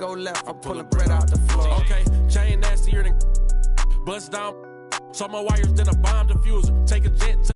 go left, I'm pulling bread out the floor. Okay, chain nastier than bust down. Some more wires than a bomb diffuser. Take a jet to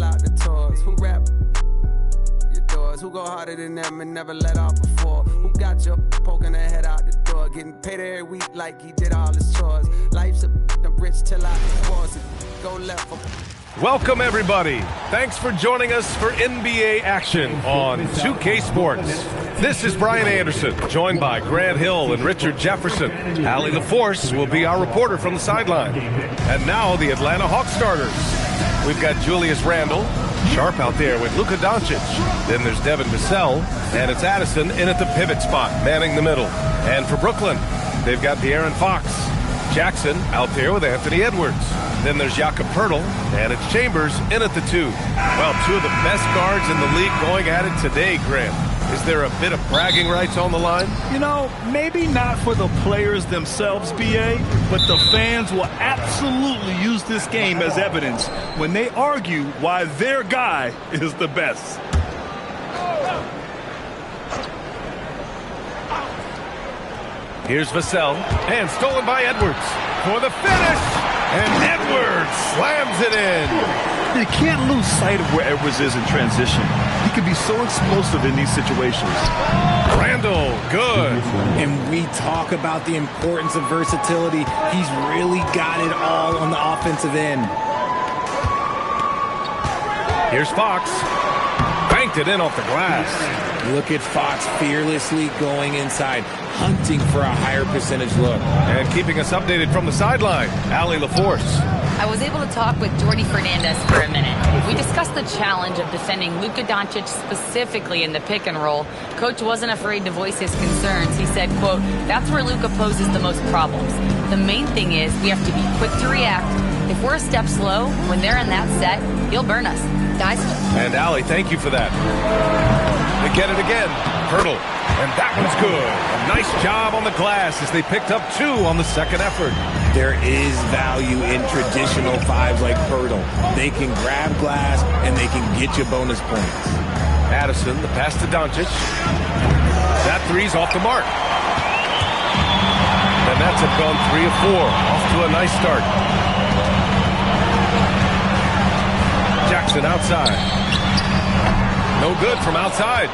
out the tours. Who rap your doors? Who go harder than them and never let off before? Who got your poking their head out the door? Getting paid every week like he did all his chores. Life's a rich till I divorce it. Go left. Welcome, everybody. Thanks for joining us for NBA action on 2K Sports. This is Brian Anderson, joined by Grant Hill and Richard Jefferson. Allie LaForce will be our reporter from the sideline. And now the Atlanta Hawks starters. We've got Julius Randle, sharp out there with Luka Doncic. Then there's Devin Vassell, and it's Addison in at the pivot spot, manning the middle. And for Brooklyn, they've got De'Aaron Fox. Jackson out there with Anthony Edwards. Then there's Jakob Poeltl, and it's Chambers in at the 2. Well, two of the best guards in the league going at it today, Graham. Is there a bit of bragging rights on the line? You know, maybe not for the players themselves, BA, but the fans will absolutely use this game as evidence when they argue why their guy is the best. Here's Vassell, and stolen by Edwards for the finish, and Edwards slams it in. You can't lose sight of where Edwards is in transition. He can be so explosive in these situations. Randle, good. And we talk about the importance of versatility. He's really got it all on the offensive end. Here's Fox. Banked it in off the glass. Look at Fox fearlessly going inside, hunting for a higher percentage look. And keeping us updated from the sideline, Allie LaForce. I was able to talk with Jordi Fernandez for a minute. We discussed the challenge of defending Luka Doncic specifically in the pick and roll. Coach wasn't afraid to voice his concerns. He said, quote, "That's where Luka poses the most problems. The main thing is we have to be quick to react. If we're a step slow, when they're in that set, he'll burn us. Guys." And Allie, thank you for that. They get it again. Poeltl. And that one's good. A nice job on the glass as they picked up 2 on the second effort. There is value in traditional fives like Poeltl. They can grab glass and they can get you bonus points. Addison, the pass to Doncic. That three's off the mark. And that's it, gone 3 of 4. Off to a nice start. Jackson outside. No good from outside.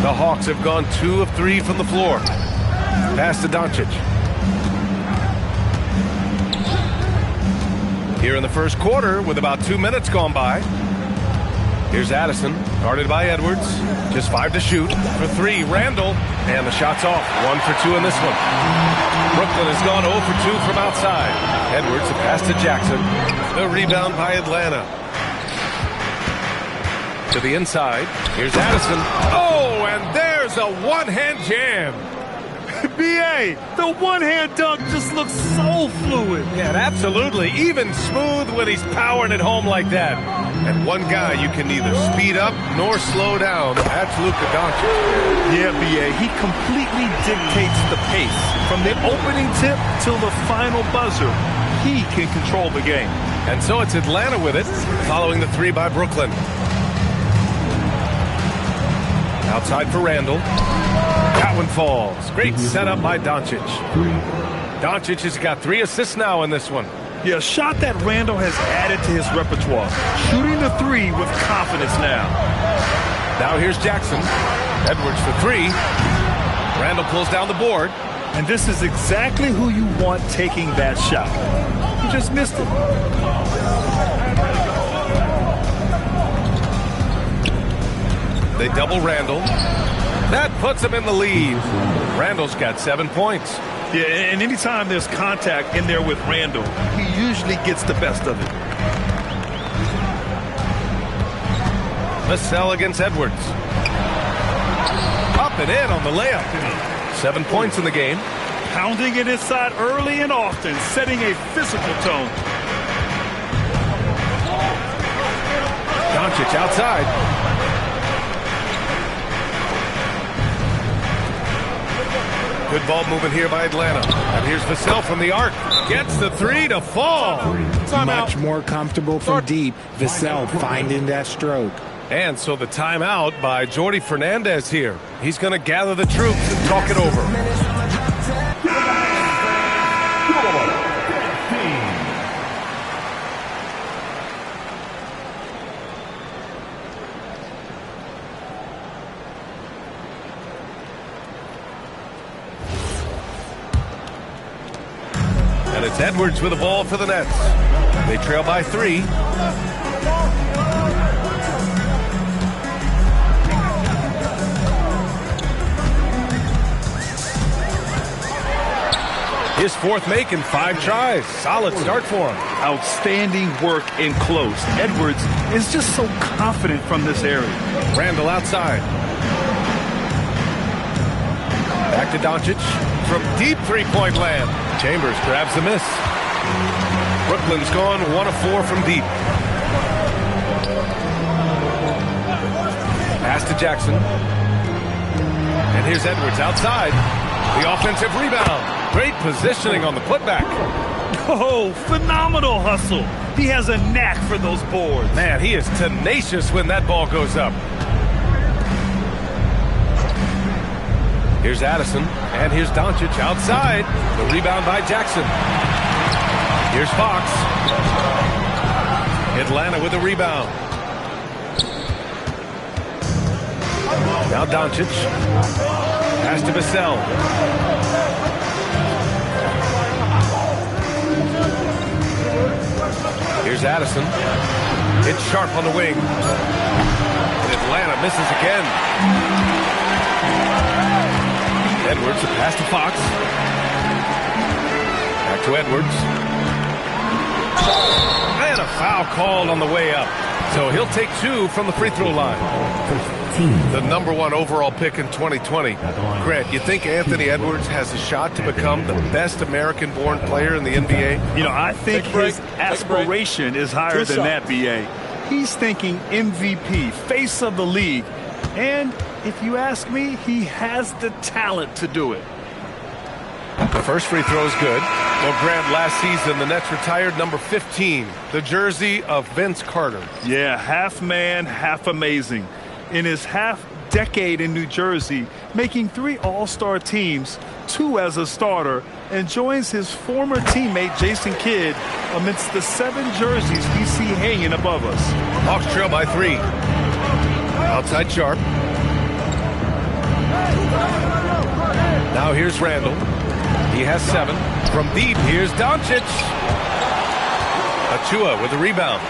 The Hawks have gone 2 of 3 from the floor. Pass to Doncic. Here in the first quarter with about 2 minutes gone by. Here's Addison, guarded by Edwards. Just 5 to shoot. For 3, Randle. And the shot's off. 1 for 2 in this one. Brooklyn has gone 0 for 2 from outside. Edwards, the pass to Jackson. The rebound by Atlanta. To the inside. Here's Addison. Oh, and there's a one-hand jam. BA, the one-hand dunk just looks so fluid. Yeah, absolutely. Even smooth when he's powering it home like that. And one guy you can neither speed up nor slow down. That's Luka Doncic. Yeah, BA, he completely dictates the pace. From the opening tip till the final buzzer, he can control the game. And so it's Atlanta with it, following the 3 by Brooklyn. Outside for Randle. That one falls. Great setup by Doncic. Doncic has got 3 assists now in this one. Yeah, a shot that Randall has added to his repertoire. Shooting the 3 with confidence now. Now here's Jackson. Edwards for 3. Randall pulls down the board. And this is exactly who you want taking that shot. He just missed it. They double Randall. That puts him in the lead. Randall's got 7 points. Yeah, and anytime there's contact in there with Randall, he usually gets the best of it. Vassell against Edwards. Up and in on the layup. 7 points in the game. Pounding it inside early and often, setting a physical tone. Doncic outside. Good ball movement here by Atlanta. And here's Vassell from the arc. Gets the 3 to fall. Much more comfortable from deep. Vassell finding that stroke. And so the timeout by Jordi Fernandez here. He's going to gather the troops and talk it over. And it's Edwards with the ball for the Nets. They trail by 3. His 4th make in 5 tries. Solid start for him. Outstanding work in close. Edwards is just so confident from this area. Randall outside. Back to Doncic from deep 3-point land. Chambers grabs the miss. Brooklyn's gone 1 of 4 from deep. Pass to Jackson. And here's Edwards outside. The offensive rebound. Great positioning on the putback. Oh, phenomenal hustle. He has a knack for those boards. Man, he is tenacious when that ball goes up. Here's Addison, and here's Doncic outside. The rebound by Jackson. Here's Fox. Atlanta with the rebound. Now Doncic. Pass to Vassell. Here's Addison. It's Sharp on the wing. And Atlanta misses again. Edwards, a pass to Fox. Back to Edwards. And a foul called on the way up. So he'll take 2 from the free throw line. The number 1 overall pick in 2020. Grant, you think Anthony Edwards has a shot to become the best American-born player in the NBA? You know, I think his aspiration is higher than that, B.A. He's thinking MVP, face of the league. And if you ask me, he has the talent to do it. The first free throw is good. Well, Grant, last season, the Nets retired number 15, the jersey of Vince Carter. Yeah, half man, half amazing. In his half-decade in New Jersey, making 3 All-Star teams, 2 as a starter, and joins his former teammate Jason Kidd amidst the 7 jerseys we see hanging above us. Hawks trail by 3. Outside Sharp. Now here's Randall. He has 7. From deep, here's Doncic. Achua with the rebound.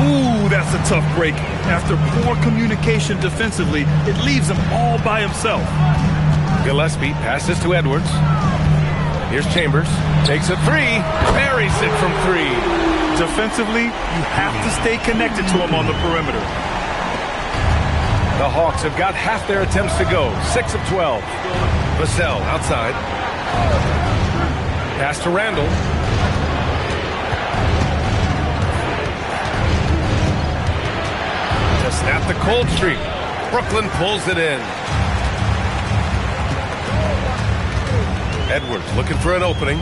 Ooh, that's a tough break. After poor communication defensively, it leaves him all by himself. Gillespie passes to Edwards. Here's Chambers. Takes a 3. Buries it from 3. Defensively, you have to stay connected to him on the perimeter. The Hawks have got half their attempts to go. 6 of 12. Vassell outside. Pass to Randall. To snap the cold streak. Brooklyn pulls it in. Edwards looking for an opening.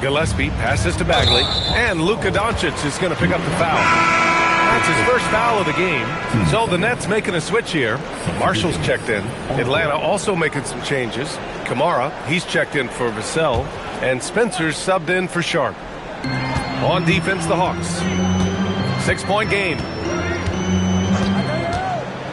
Gillespie passes to Bagley. And Luka Doncic is going to pick up the foul. That's his first foul of the game. So the Nets making a switch here. Marshall's checked in. Atlanta also making some changes. Kamara, he's checked in for Vassell. And Spencer's subbed in for Sharp. On defense, the Hawks. 6-point game.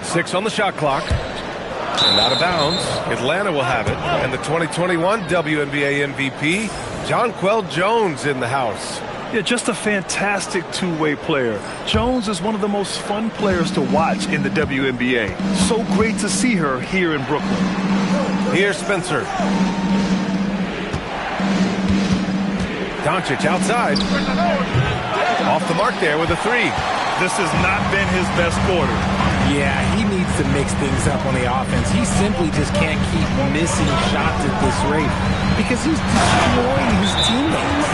6 on the shot clock. And out of bounds. Atlanta will have it. And the 2021 WNBA MVP, Jonquel Jones, in the house. Yeah, just a fantastic two-way player. Jones is one of the most fun players to watch in the WNBA. So great to see her here in Brooklyn. Here's Spencer. Doncic outside. Off the mark there with a 3. This has not been his best quarter. Yeah, he needs to mix things up on the offense. He simply just can't keep missing shots at this rate because he's destroying his teammates.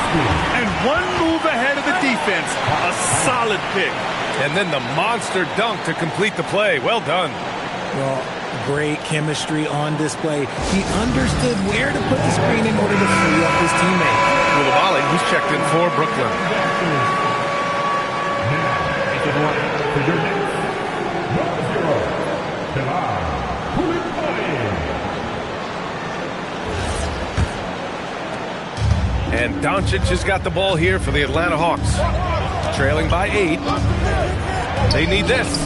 And one move ahead of the defense. A solid pick. And then the monster dunk to complete the play. Well done. Well, great chemistry on display. He understood where to put the screen in order to free up his teammate. Koulibaly, who's checked in for Brooklyn. And Doncic has got the ball here for the Atlanta Hawks. Trailing by 8. They need this.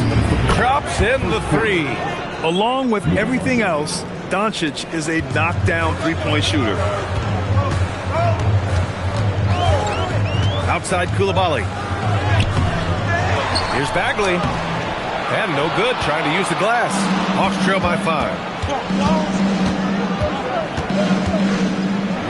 Drops in the 3. Along with everything else, Doncic is a knockdown three-point shooter. Outside Koulibaly. Here's Bagley. And no good, trying to use the glass. Hawks trail by 5.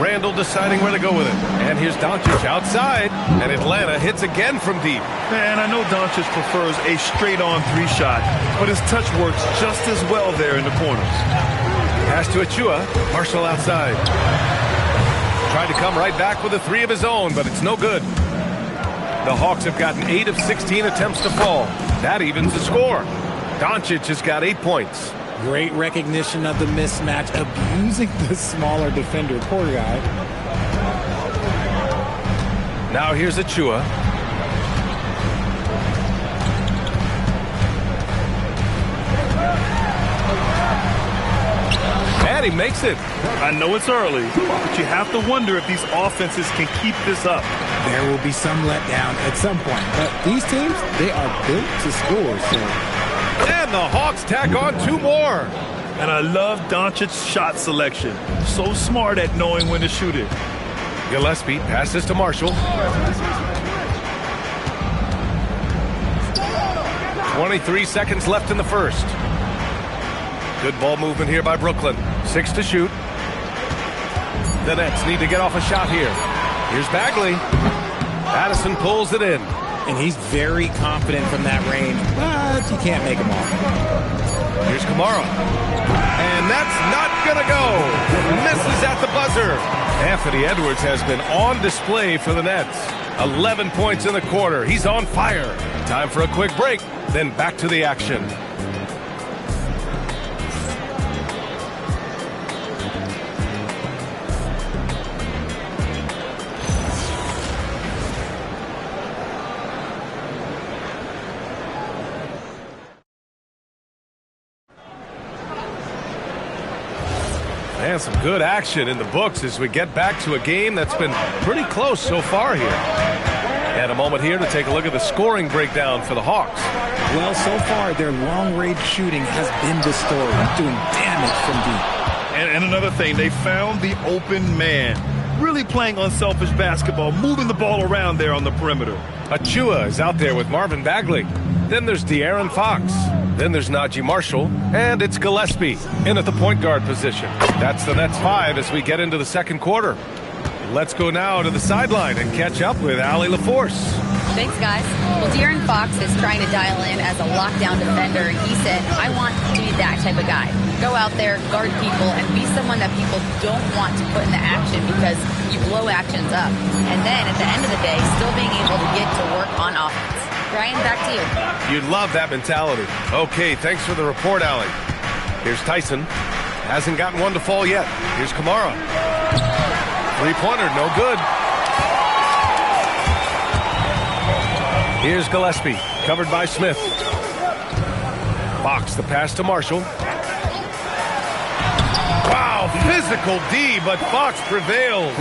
Randall deciding where to go with it. And here's Doncic outside. And Atlanta hits again from deep. Man, I know Doncic prefers a straight-on 3-shot, but his touch works just as well there in the corners. Pass to Achua. Marshall outside. Tried to come right back with a 3 of his own, but it's no good. The Hawks have gotten 8 of 16 attempts to fall. That evens the score. Doncic has got 8 points. Great recognition of the mismatch, abusing the smaller defender. Poor guy. Now here's Achua. And he makes it. I know it's early, but you have to wonder if these offenses can keep this up. There will be some letdown at some point, but these teams, they are built to score. So. And the Hawks tack on 2 more. And I love Doncic's shot selection. So smart at knowing when to shoot it. Gillespie passes to Marshall. 23 seconds left in the first. Good ball movement here by Brooklyn. 6 to shoot. The Nets need to get off a shot here. Here's Bagley. Addison pulls it in. And he's very confident from that range, but you can't make him off. Here's Kamara. And that's not going to go. Misses at the buzzer. Anthony Edwards has been on display for the Nets. 11 points in the quarter. He's on fire. Time for a quick break, then back to the action. And some good action in the books as we get back to a game that's been pretty close so far here. And a moment here to take a look at the scoring breakdown for the Hawks. Well, so far, their long-range shooting has been the story, doing damage from deep. And another thing, they found the open man. Really playing unselfish basketball, moving the ball around there on the perimeter. Achua is out there with Marvin Bagley. Then there's De'Aaron Fox. Then there's Najee Marshall. And it's Gillespie in at the point guard position. That's the Nets 5 as we get into the second quarter. Let's go now to the sideline and catch up with Allie LaForce. Thanks, guys. Well, De'Aaron Fox is trying to dial in as a lockdown defender, and he said, I want to be that type of guy. Go out there, guard people, and be someone that people don't want to put in the action because you blow actions up. And then at the end of the day, still being able to get to work on offense. Brian, back to you. You'd love that mentality. Okay, thanks for the report, Allie. Here's Tyson. Hasn't gotten one to fall yet. Here's Kamara. Three-pointer, no good. Here's Gillespie. covered by Smith. Fox, the pass to Marshall. Wow, physical D, but Fox prevails.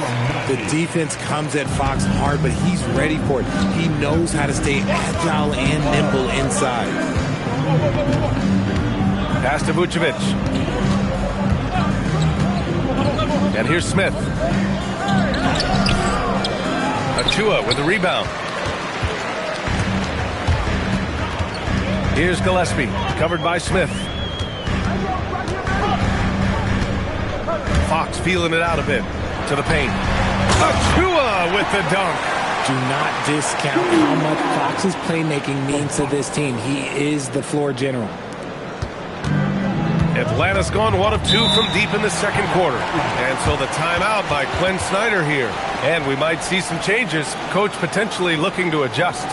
The defense comes at Fox hard, but he's ready for it. He knows how to stay agile and nimble inside. Pass to Vucevic. And here's Smith. Achua with the rebound. Here's Gillespie, covered by Smith. Fox feeling it out a bit to the paint. Achua with the dunk. Do not discount how much Fox's playmaking means to this team. He is the floor general. Atlanta's gone 1 of 2 from deep in the second quarter. And so the timeout by Quinn Snyder here. And we might see some changes. Coach potentially looking to adjust.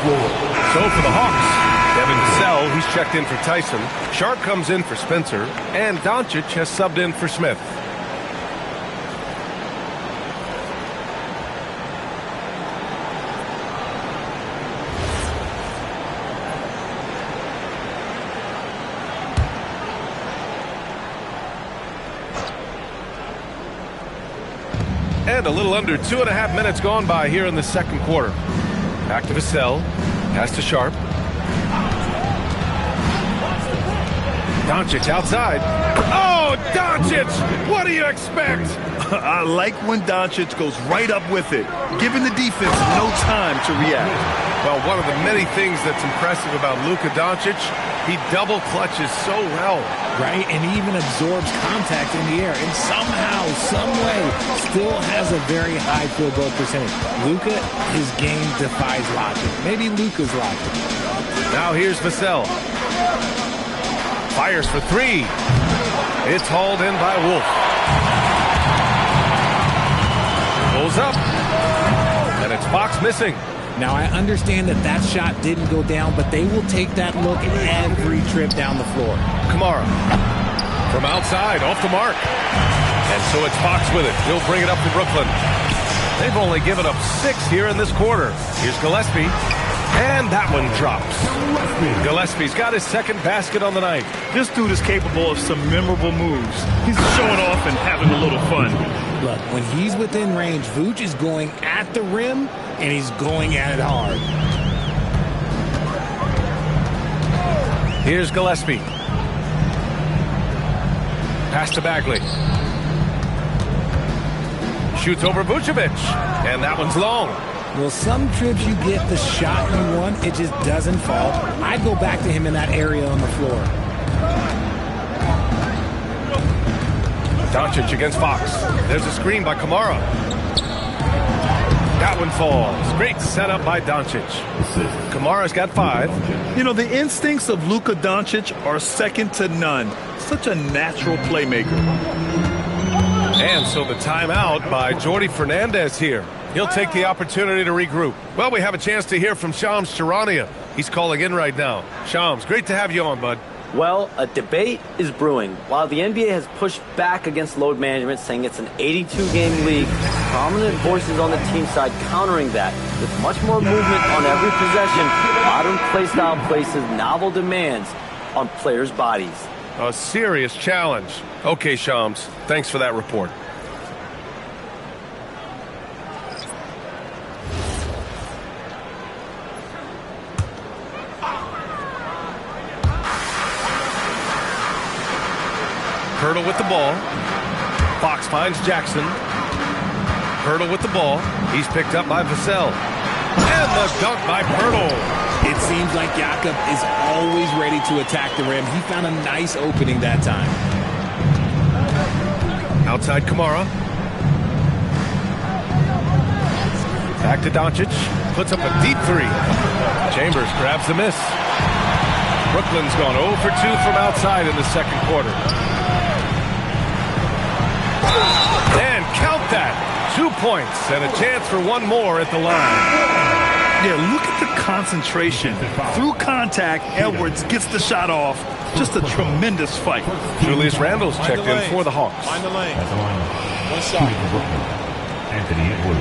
So for the Hawks, Devin Vassell, he's checked in for Tyson. Sharp comes in for Spencer. And Doncic has subbed in for Smith. And a little under 2.5 minutes gone by here in the second quarter. Back to Vassell. Pass to Sharp. Doncic outside. Oh, Doncic! What do you expect? I like when Doncic goes right up with it, giving the defense no time to react. Well, one of the many things that's impressive about Luka Doncic, he double clutches so well. Right, and he even absorbs contact in the air, and somehow, some way, still has a very high field goal percentage. Luka, his game defies logic. Maybe Luka's logic. Now here's Vassell. Fires for 3. It's hauled in by Wolf. Pulls up, and it's Fox missing. Now, I understand that that shot didn't go down, but they will take that look every trip down the floor. Kamara from outside, off the mark. And so it's Fox with it. He'll bring it up to Brooklyn. They've only given up 6 here in this quarter. Here's Gillespie. And that one drops. Gillespie's got his second basket on the night. This dude is capable of some memorable moves. He's showing off and having a little fun. Look, when he's within range, Vooch is going at the rim, and he's going at it hard. Here's Gillespie. Pass to Bagley. Shoots over Vucevic. And that one's long. Well, some trips you get the shot you want, it just doesn't fall. I go back to him in that area on the floor. Doncic against Fox. There's a screen by Kamara. That one falls. Great setup by Doncic. Kamara's got 5. You know, the instincts of Luka Doncic are second to none. Such a natural playmaker. And so the timeout by Jordi Fernandez here. He'll take the opportunity to regroup. Well, we have a chance to hear from Shams Charania. He's calling in right now. Shams, great to have you on, bud. Well, a debate is brewing. While the NBA has pushed back against load management, saying it's an 82-game league, prominent voices on the team side countering that with much more movement on every possession, modern play style places novel demands on players' bodies. A serious challenge. Okay, Shams, thanks for that report. Hurdle with the ball. Fox finds Jackson. Hurdle with the ball. He's picked up by Vassell. And the dunk by Hurdle. It seems like Jakob is always ready to attack the rim. He found a nice opening that time. Outside Kamara. Back to Doncic. Puts up a deep 3. Chambers grabs the miss. Brooklyn's gone 0 for 2 from outside in the second quarter. And count that. 2 points and a chance for one more at the line. Yeah, look at the concentration. Through contact, Edwards gets the shot off. Just a tremendous fight. Julius Randle's checked in for the Hawks. Find the lane. One shot. Anthony Edwards.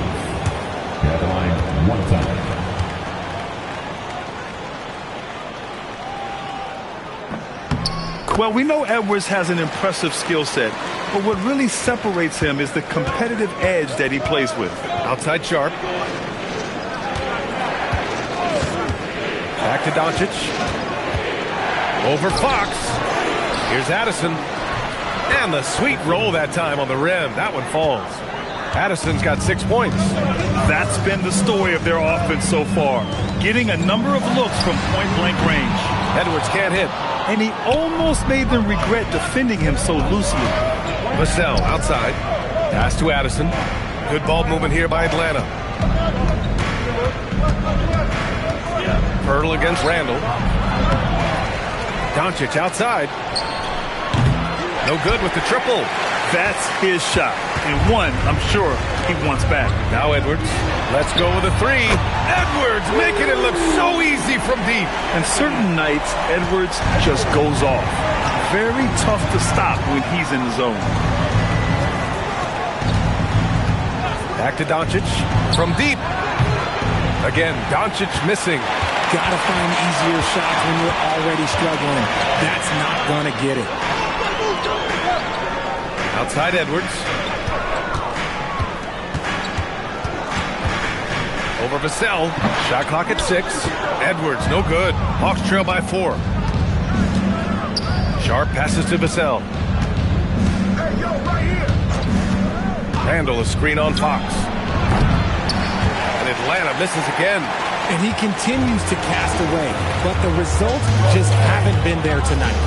At the line, one time. Well, we know Edwards has an impressive skill set, but what really separates him is the competitive edge that he plays with. Outside Sharp. Back to Doncic. Over Fox. Here's Addison. And the sweet roll that time on the rim. That one falls. Addison's got 6 points. That's been the story of their offense so far, getting a number of looks from point-blank range. Edwards can't hit. And he almost made them regret defending him so loosely. Vassell outside. Pass to Addison. Good ball movement here by Atlanta. Hurdle against Randall. Doncic outside. No good with the triple. That's his shot, and one I'm sure he wants back. Now Edwards. Let's go with a three. Edwards making it look so easy from deep. And certain nights, Edwards just goes off. Very tough to stop when he's in the zone. Back to Doncic from deep. Again, Doncic missing. Gotta find easier shots when you're already struggling. That's not gonna get it. Outside Edwards. Over Vassell. Shot clock at 6. Edwards, no good. Hawks trail by 4. Sharp passes to Vassell. Randall a screen on Fox. And Atlanta misses again. And he continues to cast away, but the results just haven't been there tonight.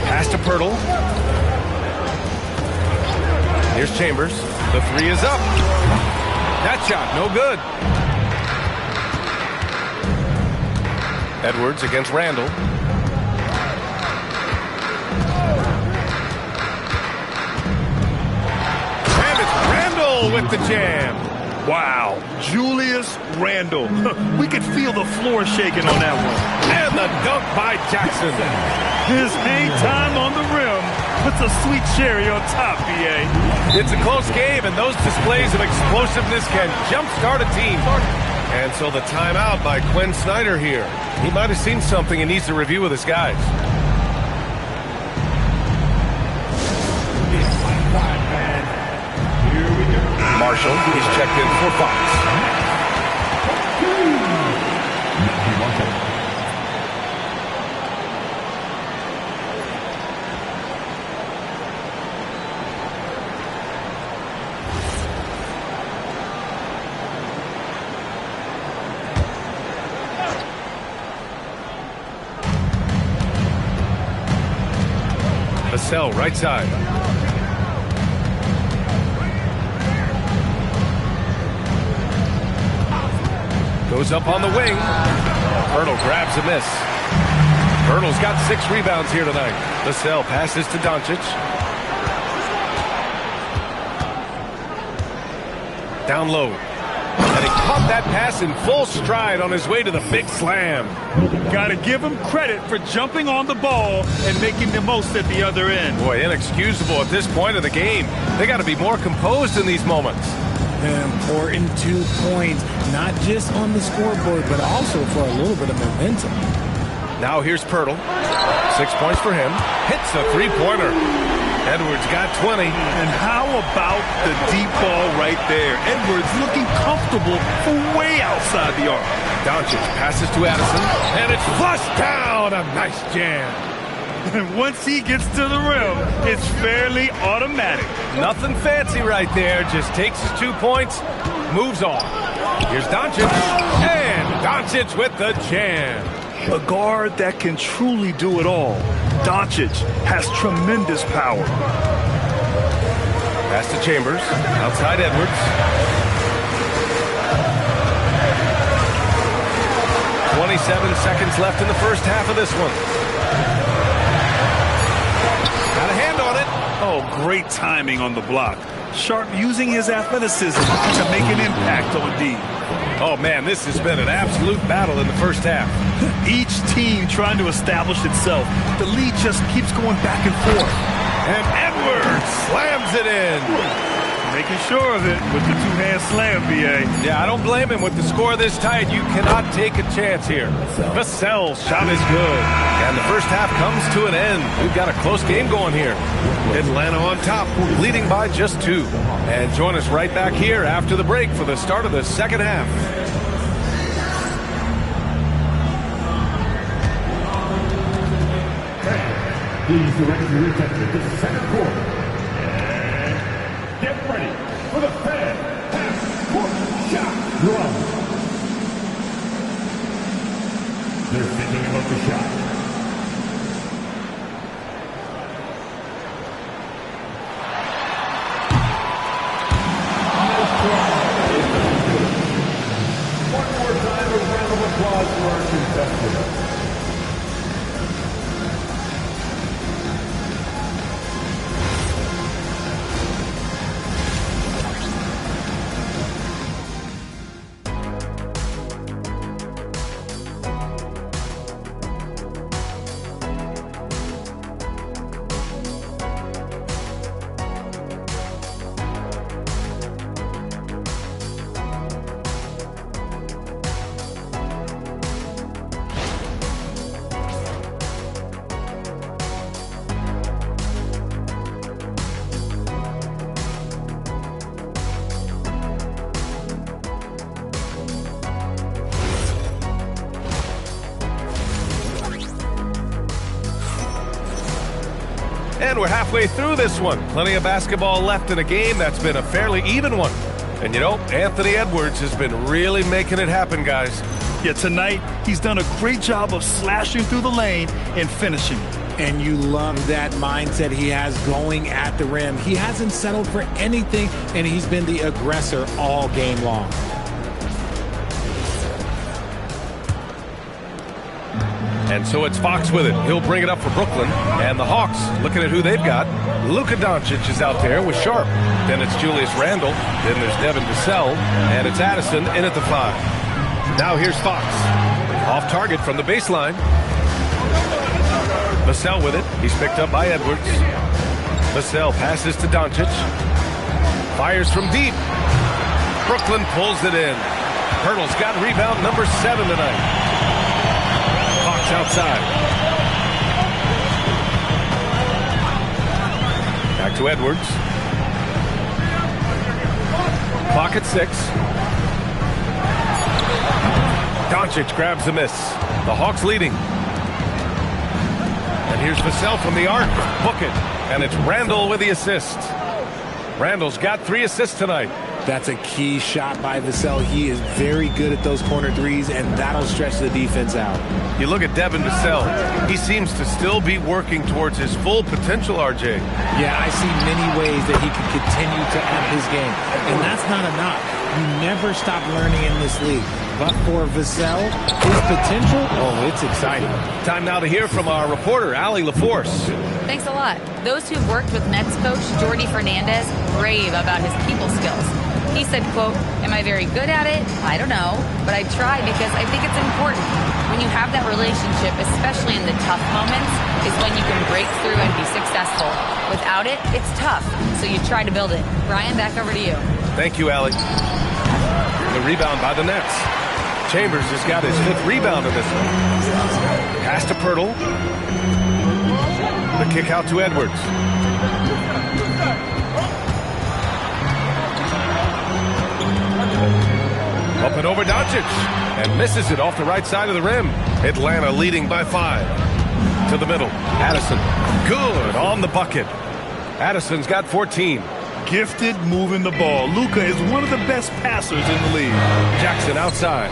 Pass to Pirtle. Here's Chambers. The three is up. That shot, no good. Edwards against Randall. And it's Randall with the jam. Wow, Julius Randall. We could feel the floor shaking on that one. And the dunk by Jackson. His hang time on the rim puts a sweet cherry on top, B.A. It's a close game, and those displays of explosiveness can jumpstart a team. And so the timeout by Quinn Snyder here. He might have seen something and needs to review with his guys. Marshall is checked in for Fox. Vassell, right side. Goes up on the wing. Pirtle grabs a miss. Pirtle's got 6 rebounds here tonight. Vassell passes to Doncic. Down low. And he caught that pass in full stride on his way to the big slam. Gotta give him credit for jumping on the ball and making the most at the other end. Boy, inexcusable at this point of the game. They got to be more composed in these moments. The important 2 points, not just on the scoreboard, but also for a little bit of momentum. Now here's Pirtle. 6 points for him. Hits the three-pointer. Edwards got 20. And how about the deep ball right there? Edwards looking comfortable from way outside the arc. Doncic passes to Addison, and it's flushed down. A nice jam. And once he gets to the rim, it's fairly automatic. Nothing fancy right there. Just takes his 2 points, moves on. Here's Doncic, and Doncic with the jam. A guard that can truly do it all. Doncic has tremendous power. Pass to Chambers, outside Edwards. 27 seconds left in the first half of this one. Got a hand on it. Oh, great timing on the block. Sharp using his athleticism to make an impact on D. Oh, man, this has been an absolute battle in the first half. Each team trying to establish itself. The lead just keeps going back and forth. And Edwards slams it in. Making sure of it with the two-hand slam, B.A. Yeah, I don't blame him. With the score this tight, you cannot take a chance here. Vassell's shot is good. And the first half comes to an end. We've got a close game going here. Atlanta on top, leading by just 2. And join us right back here after the break for the start of the second half. Please direct your attention to the second quarter. And get ready for the fan half-court shot run. They're thinking about the shot. One more time, a round of applause for our contestants. And we're halfway through this one. Plenty of basketball left in a game that's been a fairly even one. And you know, Anthony Edwards has been really making it happen, guys. Yeah, tonight he's done a great job of slashing through the lane and finishing. And you love that mindset he has going at the rim. He hasn't settled for anything, and he's been the aggressor all game long. And so it's Fox with it. He'll bring it up for Brooklyn. And the Hawks, looking at who they've got. Luka Doncic is out there with Sharp. Then it's Julius Randle. Then there's Devin Vassell. And it's Addison in at the 5. Now here's Fox. Off target from the baseline. Vassell with it. He's picked up by Edwards. Vassell passes to Doncic. Fires from deep. Brooklyn pulls it in. Hurdle's got rebound number 7 tonight. Outside. Back to Edwards. Clock at 6. Doncic grabs the miss. The Hawks leading. And here's Vassell from the arc. Book it. And it's Randle with the assist. Randle's got 3 assists tonight. That's a key shot by Vassell. He is very good at those corner threes, and that'll stretch the defense out. You look at Devin Vassell. He seems to still be working towards his full potential, RJ. Yeah, I see many ways that he can continue to up his game, and that's not a knock. You never stop learning in this league. But for Vassell, his potential, oh, it's exciting. Time now to hear from our reporter, Allie LaForce. Thanks a lot. Those who've worked with Nets coach Jordi Fernandez rave about his people skills. He said, quote, "Am I very good at it? I don't know, but I try because I think it's important. When you have that relationship, especially in the tough moments, is when you can break through and be successful. Without it, it's tough, so you try to build it." Brian, back over to you. Thank you, Allie. The rebound by the Nets. Chambers has got his 5th rebound in this one. Pass to Pirtle. The kick out to Edwards. Up and over Doncic. And misses it off the right side of the rim. Atlanta leading by 5. To the middle. Addison. Good on the bucket. Addison's got 14. Gifted moving the ball. Luka is one of the best passers in the league. Jackson outside.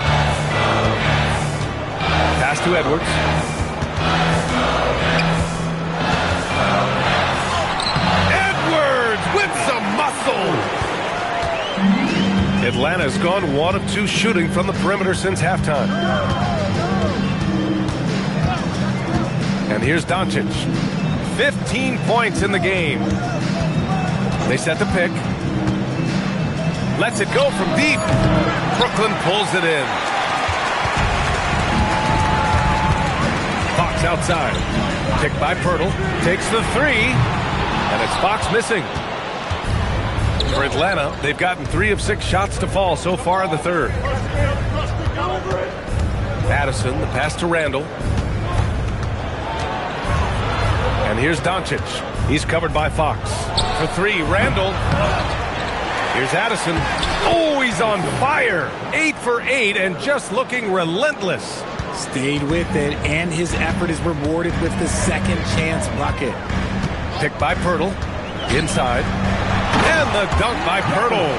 Pass to Edwards. Edwards with some muscle. Atlanta's gone 1 of 2 shooting from the perimeter since halftime. And here's Doncic. 15 points in the game. They set the pick. Lets it go from deep. Brooklyn pulls it in. Fox outside. Picked by Pirtle. Takes the 3. And it's Fox missing. For Atlanta, they've gotten 3 of 6 shots to fall so far in the third. Addison, the pass to Randall. And here's Doncic. He's covered by Fox. For 3, Randall. Here's Addison. Oh, he's on fire. 8 for 8 and just looking relentless. Stayed with it, and his effort is rewarded with the second chance bucket. Picked by Pirtle. Inside. And the dunk by Pirtle.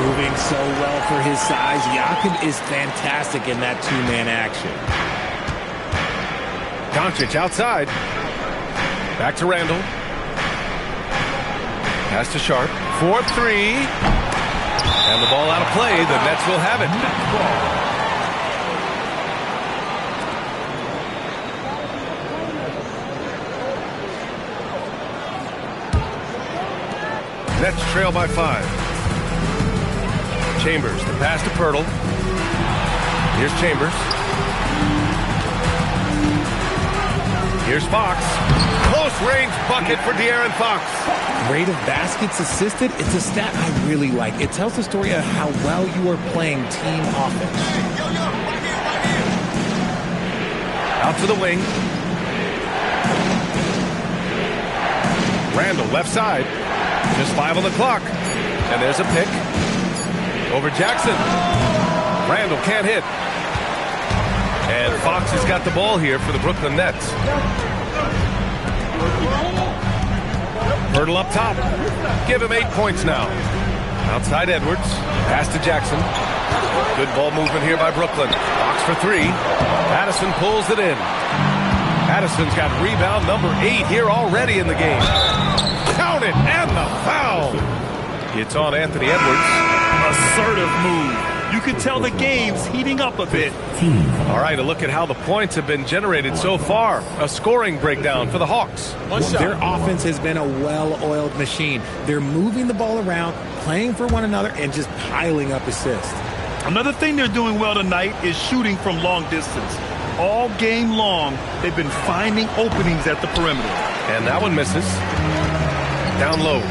Moving so well for his size. Jakob is fantastic in that two-man action. Doncic outside. Back to Randall. Pass to Sharp. 4-3. And the ball out of play. The Nets will have it. Nets trail by 5. Chambers, the pass to Pirtle. Here's Chambers. Here's Fox. Close range bucket for De'Aaron Fox. Rate of baskets assisted, it's a stat I really like. It tells the story of how well you are playing team offense. Out to the wing. Randall, left side. Just 5 on the clock. And there's a pick. Over Jackson. Randall can't hit. And Fox has got the ball here for the Brooklyn Nets. Pirtle up top. Give him 8 points now. Outside Edwards. Pass to Jackson. Good ball movement here by Brooklyn. Fox for 3. Addison pulls it in. Addison's got rebound number 8 here already in the game. Count it, and the foul. It's on Anthony Edwards. Assertive move. You can tell the game's heating up a bit. All right, a look at how the points have been generated so far. A scoring breakdown for the Hawks. Their offense has been a well-oiled machine. They're moving the ball around, playing for one another, and just piling up assists. Another thing they're doing well tonight is shooting from long distance. All game long, they've been finding openings at the perimeter. And that one misses. Down low.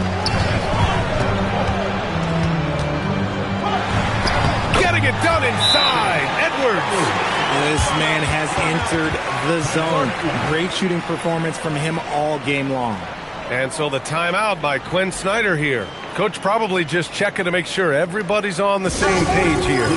Getting it done inside. Edwards. This man has entered the zone. Great shooting performance from him all game long. And so the timeout by Quinn Snyder here. Coach probably just checking to make sure everybody's on the same page here.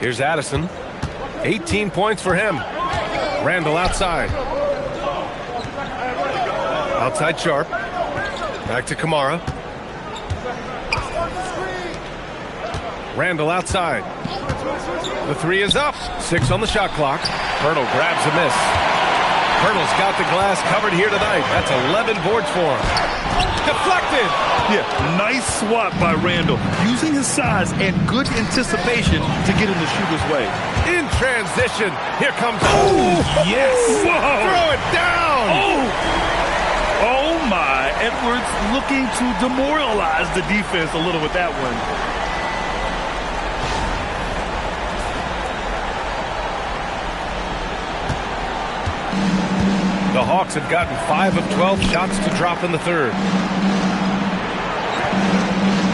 Here's Addison. 18 points for him. Randall outside. Outside Sharp. Back to Kamara. Randall outside. The 3 is up. 6 on the shot clock. Pirtle grabs a miss. Pirtle's got the glass covered here tonight. That's 11 boards for him. Deflected. Yeah, nice swat by Randall, using his size and good anticipation to get in the shooter's way. In transition, here comes. Oh, yes! Whoa. Throw it down. Oh my! Edwards looking to demoralize the defense a little with that one. The The Hawks have gotten 5 of 12 shots to drop in the third.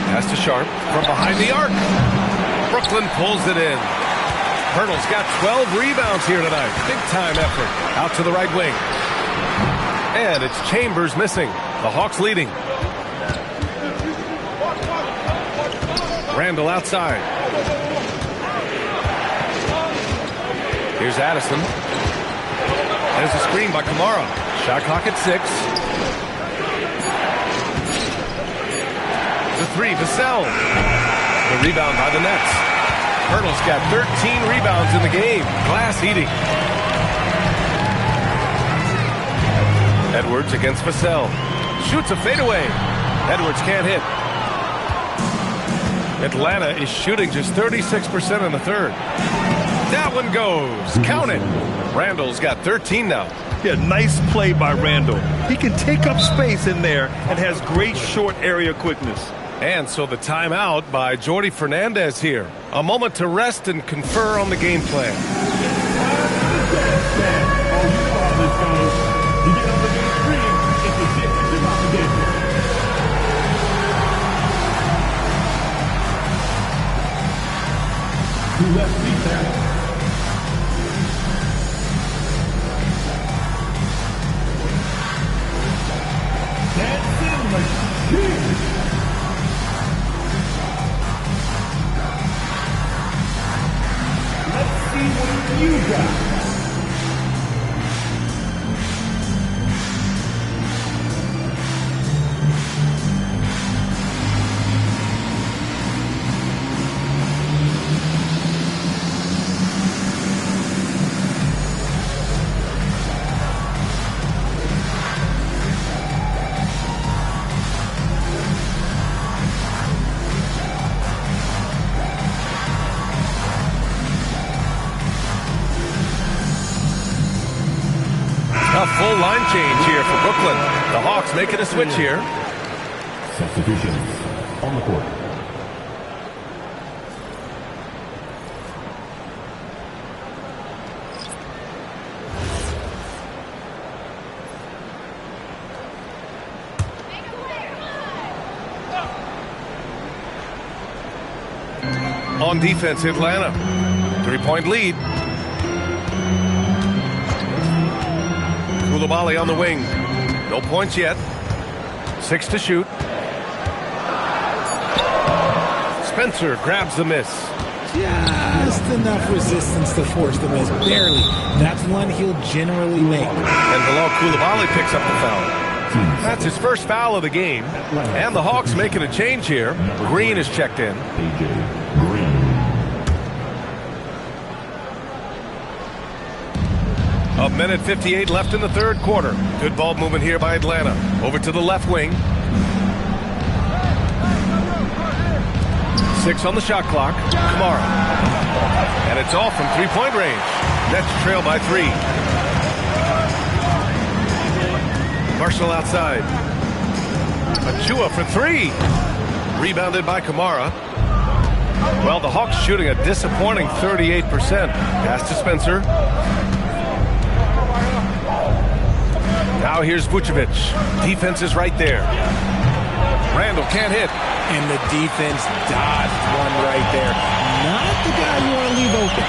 Pass to Sharp from behind the arc. Brooklyn pulls it in. Hurdle's got 12 rebounds here tonight. Big time effort. Out to the right wing. And it's Chambers missing. The Hawks leading. Randall outside. Here's Addison. There's a screen by Kamara. Shot clock at 6. The 3, Vassell. The rebound by the Nets. Hurdle's got 13 rebounds in the game. Glass eating. Edwards against Vassell. Shoots a fadeaway. Edwards can't hit. Atlanta is shooting just 36% in the third. That one goes. Count it. Randall's got 13 now. Yeah, nice play by Randall. He can take up space in there and has great short area quickness. And so the timeout by Jordi Fernandez here. A moment to rest and confer on the game plan. A full line change here for Brooklyn. The Hawks making a switch here. Substitutions on the court. On defense, Atlanta. 3-point lead. Koulibaly on the wing. No points yet. 6 to shoot. Spencer grabs the miss. Just enough resistance to force the miss. Barely. That's one he'll generally make. And below, Koulibaly picks up the foul. That's his first foul of the game. And the Hawks making a change here. Green is checked in. A minute 58 left in the third quarter. Good ball movement here by Atlanta. Over to the left wing. 6 on the shot clock. Kamara. And it's all from three-point range. Nets trail by 3. Marshall outside. Achua for 3. Rebounded by Kamara. Well, the Hawks shooting a disappointing 38%. Pass to Spencer. Now here's Vucevic. Defense is right there. Randall can't hit. And the defense dodged one right there. Not the guy you want to leave open.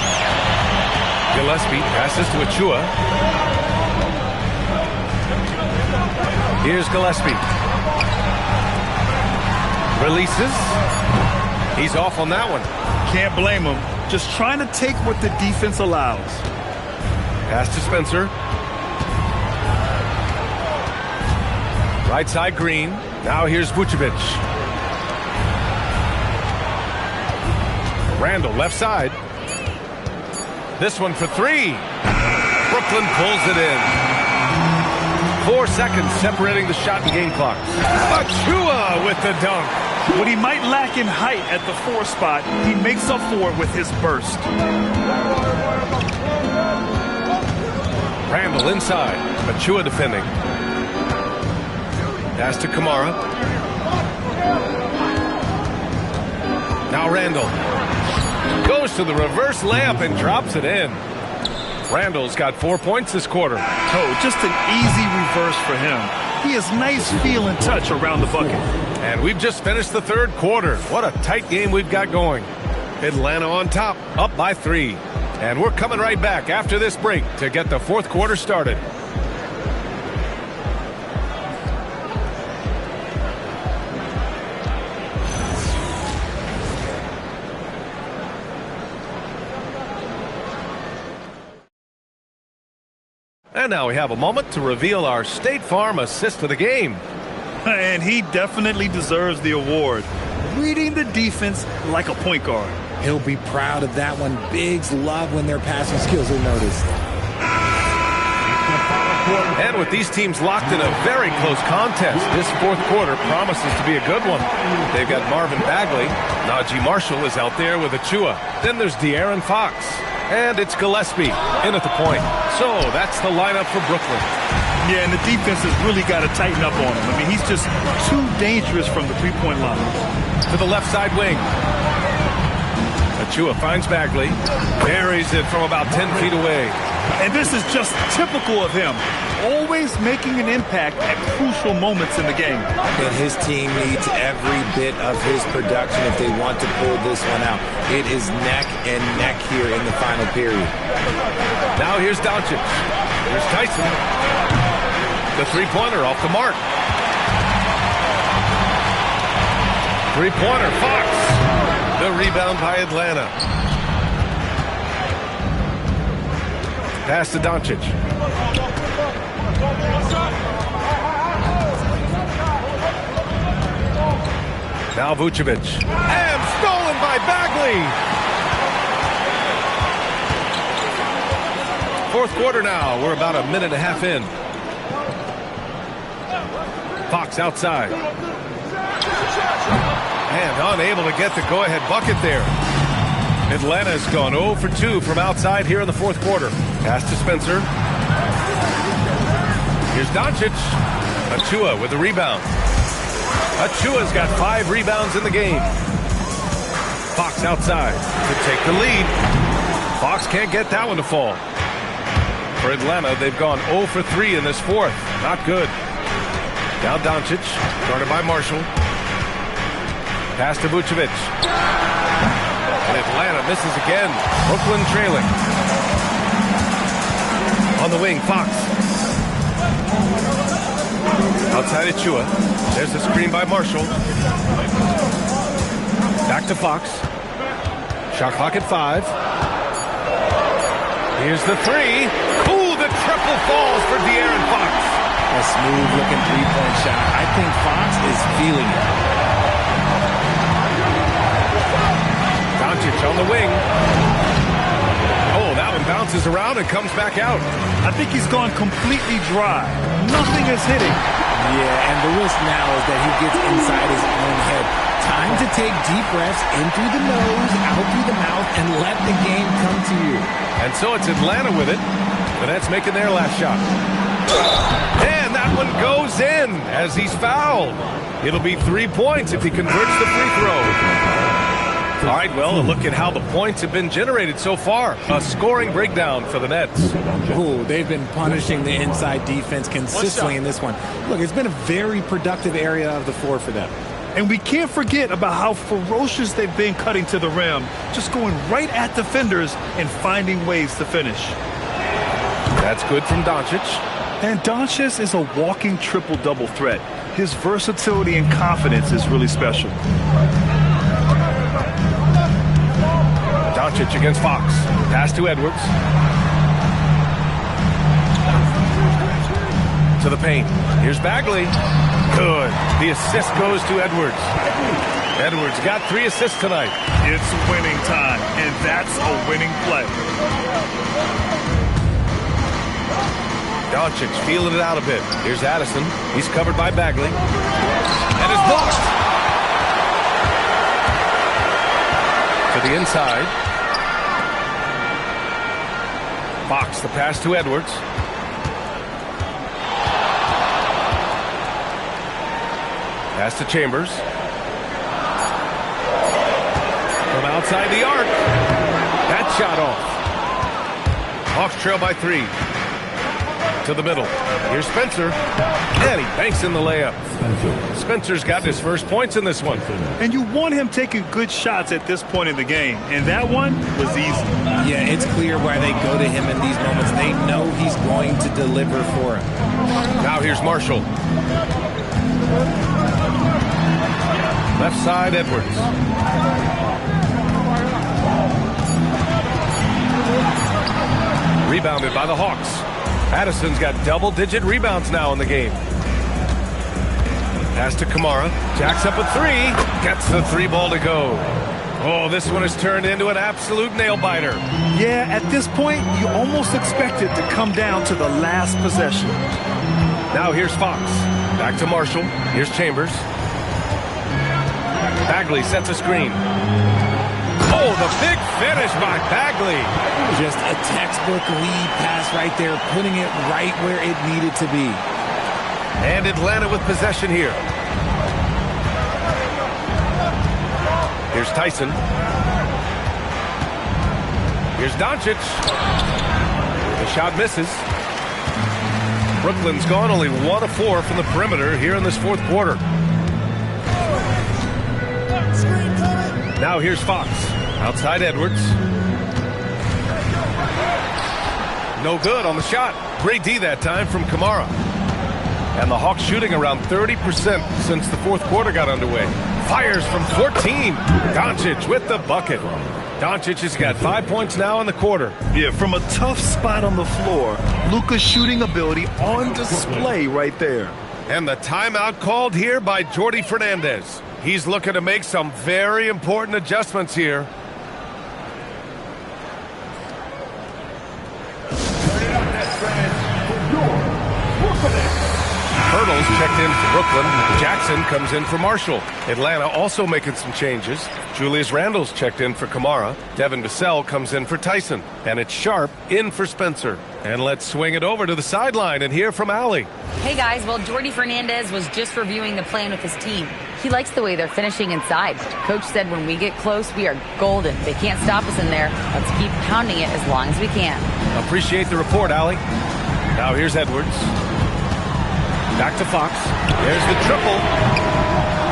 Gillespie passes to Achua. Here's Gillespie. Releases. He's off on that one. Can't blame him. Just trying to take what the defense allows. Pass to Spencer. Right side Green. Now here's Vucevic. Randall left side. This one for 3. Brooklyn pulls it in. 4 seconds separating the shot and game clock. Achua with the dunk. What he might lack in height at the 4 spot, he makes up for it with his burst. Randall inside. Achua defending. Pass to Kamara. Now Randall goes to the reverse layup and drops it in. Randall's got 4 points this quarter. Oh, just an easy reverse for him. He has nice feel and touch around the bucket. And we've just finished the third quarter. What a tight game we've got going. Atlanta on top, up by 3. And we're coming right back after this break to get the fourth quarter started. And now we have a moment to reveal our State Farm assist of the game. And he definitely deserves the award. Reading the defense like a point guard. He'll be proud of that one. Bigs love when their passing skills are noticed. And with these teams locked in a very close contest, this fourth quarter promises to be a good one. They've got Marvin Bagley. Najee Marshall is out there with Achua. Then there's De'Aaron Fox. And it's Gillespie in at the point. So that's the lineup for Brooklyn. Yeah, and the defense has really got to tighten up on him. I mean, he's just too dangerous from the three-point line. To the left side wing. Achua finds Bagley. Buries it from about 10 feet away. And this is just typical of him. Always making an impact at crucial moments in the game. And his team needs every bit of his production if they want to pull this one out. It is neck and neck here in the final period. Now here's Doncic. Here's Tyson. The three-pointer off the mark. Three-pointer, Fox. The rebound by Atlanta. Pass to Doncic. Now Vucevic. And stolen by Bagley. Fourth quarter now. We're about a minute and a half in. Fox outside. And unable to get the go-ahead bucket there. Atlanta's gone 0 for 2 from outside here in the fourth quarter. Pass to Spencer. Here's Doncic. Achua with the rebound. Achua's got 5 rebounds in the game. Fox outside to take the lead. Fox can't get that one to fall. For Atlanta, they've gone 0 for 3 in this fourth. Not good. Now Doncic, guarded by Marshall. Pass to Vucevic. And Atlanta misses again. Brooklyn trailing. On the wing, Fox. Outside Achua. There's the screen by Marshall. Back to Fox. Shot clock at 5. Here's the 3. Ooh, the triple falls for De'Aaron Fox. A smooth-looking three-point shot. I think Fox is feeling it. Doncic on the wing. Oh, that one bounces around and comes back out. I think he's gone completely dry. Nothing is hitting. Yeah, and the risk now is that he gets inside his own head. Time to take deep breaths in through the nose, out through the mouth, and let the game come to you. And so it's Atlanta with it. The Nets making their last shot. And that one goes in as he's fouled. It'll be 3 points if he converts the free throw. All right, well, a look at how the points have been generated so far. A scoring breakdown for the Nets. Ooh, they've been punishing the inside defense consistently in this one. Look, it's been a very productive area of the floor for them. And we can't forget about how ferocious they've been cutting to the rim, just going right at defenders and finding ways to finish. That's good from Doncic. And Doncic is a walking triple-double threat. His versatility and confidence is really special. Doncic against Fox. Pass to Edwards. To the paint. Here's Bagley. Good. The assist goes to Edwards. Edwards got 3 assists tonight. It's winning time, and that's a winning play. Doncic feeling it out a bit. Here's Addison. He's covered by Bagley. And is blocked. To the inside. Fox, the pass to Edwards. Pass to Chambers. From outside the arc. That shot off. Hawks trail by 3. To the middle. Here's Spencer. And he banks in the layup. Spencer's got his first points in this one. And you want him taking good shots at this point in the game. And that one was easy. Yeah, it's clear why they go to him in these moments. They know he's going to deliver for him. Now here's Marshall. Left side, Edwards. Rebounded by the Hawks. Addison's got double-digit rebounds now in the game. Pass to Kamara. Jacks up a 3. Gets the 3 ball to go. Oh, this one has turned into an absolute nail-biter. Yeah, at this point, you almost expect it to come down to the last possession. Now here's Fox. Back to Marshall. Here's Chambers. Bagley sets a screen. Oh, the big finish by Bagley. Just a textbook lead pass right there, putting it right where it needed to be. And Atlanta with possession here. Here's Tyson. Here's Doncic. The shot misses. Brooklyn's gone only 1 of 4 from the perimeter here in this fourth quarter. Now here's Fox. Outside Edwards. No good on the shot. Great D that time from Kamara. And the Hawks shooting around 30% since the fourth quarter got underway. Fires from 14. Doncic with the bucket. Doncic has got 5 points now in the quarter. Yeah, from a tough spot on the floor, Luka's shooting ability on display right there. And the timeout called here by Jordi Fernandez. He's looking to make some very important adjustments here. Hurdles checked in for Brooklyn. Jackson comes in for Marshall. Atlanta also making some changes. Julius Randle's checked in for Kamara. Devin Vassell comes in for Tyson. And it's Sharp in for Spencer. And let's swing it over to the sideline and hear from Allie. Hey guys, well, Jordi Fernandez was just reviewing the plan with his team. He likes the way they're finishing inside. Coach said when we get close, we are golden. They can't stop us in there. Let's keep pounding it as long as we can. Appreciate the report, Allie. Now here's Edwards. Back to Fox. There's the triple.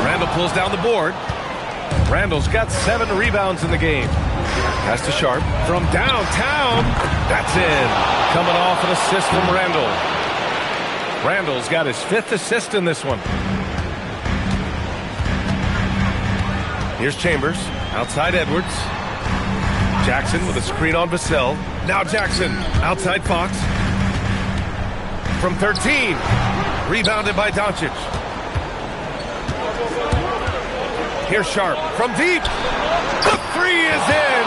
Randle pulls down the board. Randle's got 7 rebounds in the game. Pass to Sharp from downtown. That's in. Coming off an assist from Randle. Randle's got his 5th assist in this one. Here's Chambers. Outside Edwards. Jackson with a screen on Vassell. Now Jackson. Outside Fox. From 13. Rebounded by Doncic. Here's Sharp from deep. The 3 is in.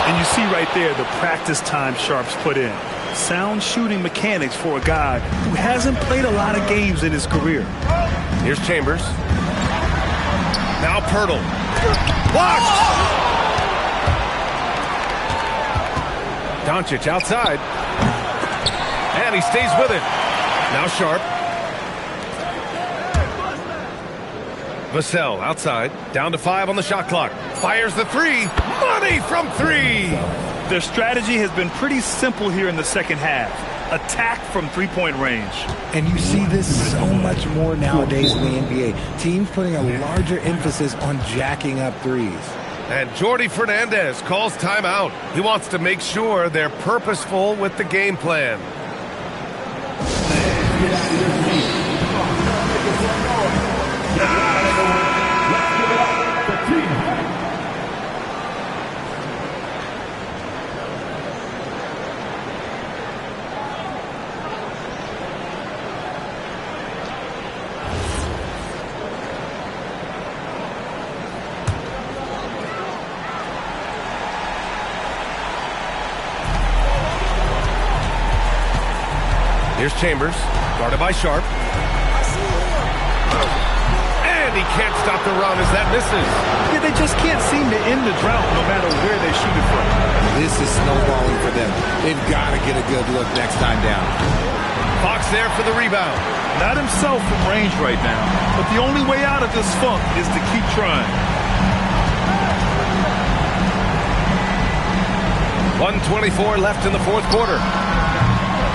And you see right there the practice time Sharp's put in. Sound shooting mechanics for a guy who hasn't played a lot of games in his career. Here's Chambers. Now Pirtle. Blocked. Doncic outside. And he stays with it. Now Sharp. Vassell outside. Down to 5 on the shot clock. Fires the 3. Money from 3. Their strategy has been pretty simple here in the second half. Attack from three-point range. And you see this so much more nowadays in the NBA. Teams putting a larger emphasis on jacking up threes. And Jordi Fernandez calls timeout. He wants to make sure they're purposeful with the game plan. Here's Chambers, guarded by Sharp. And he can't stop the run as that misses. Yeah, they just can't seem to end the drought no matter where they shoot it from. This is snowballing for them. They've got to get a good look next time down. Fox there for the rebound. Not himself from range right now, but the only way out of this funk is to keep trying. 1:24 left in the fourth quarter.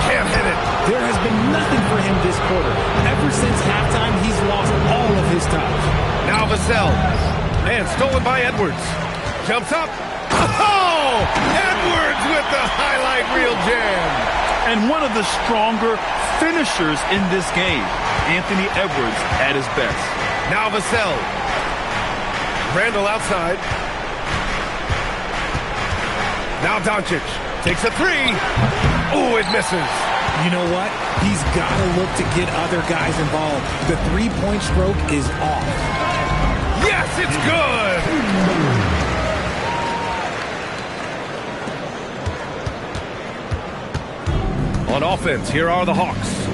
Can't hit it. There has been nothing for him this quarter. Ever since halftime, he's lost all of his touch. Now Vassell. And stolen by Edwards. Jumps up. Oh! Edwards with the highlight reel jam. And one of the stronger finishers in this game, Anthony Edwards at his best. Now Vassell. Randall outside. Now Doncic takes a three. Oh, it misses. You know what? He's got to look to get other guys involved. The three-point stroke is off. Yes, it's good. On offense, here are the Hawks.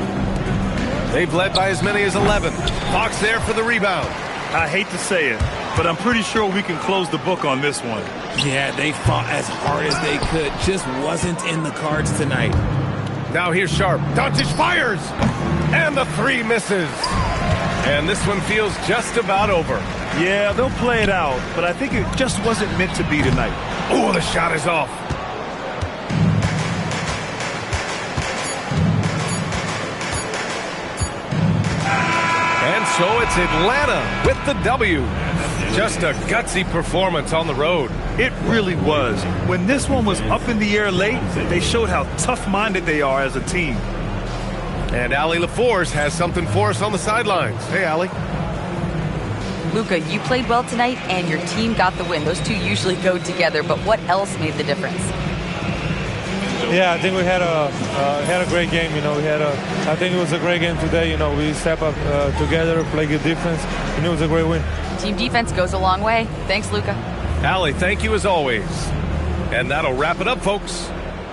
They've led by as many as 11. Hawks there for the rebound. I hate to say it, but I'm pretty sure we can close the book on this one. Yeah, they fought as hard as they could. Just wasn't in the cards tonight. Now here's Sharp. Doncic fires. And the three misses. And this one feels just about over. Yeah, they'll play it out, but I think it just wasn't meant to be tonight. Oh, the shot is off. And so it's Atlanta with the W. Just a gutsy performance on the road. It really was. When this one was up in the air late, they showed how tough-minded they are as a team. And Allie LaForce has something for us on the sidelines. Hey, Allie. Luka, you played well tonight, and your team got the win. Those two usually go together, but what else made the difference? Yeah, I think we had a great game. I think it was a great game today. We step up together, play good defense, and it was a great win. Team defense goes a long way. Thanks, Luka. Allie, thank you as always. And that'll wrap it up, folks.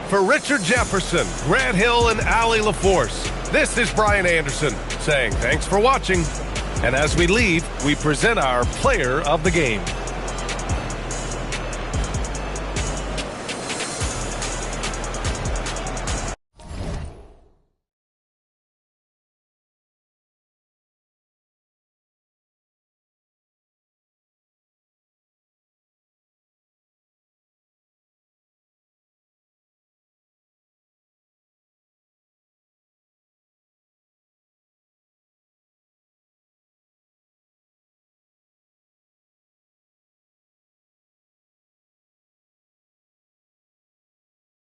For Richard Jefferson, Grant Hill, and Allie LaForce, this is Brian Anderson saying thanks for watching. And as we leave, we present our player of the game.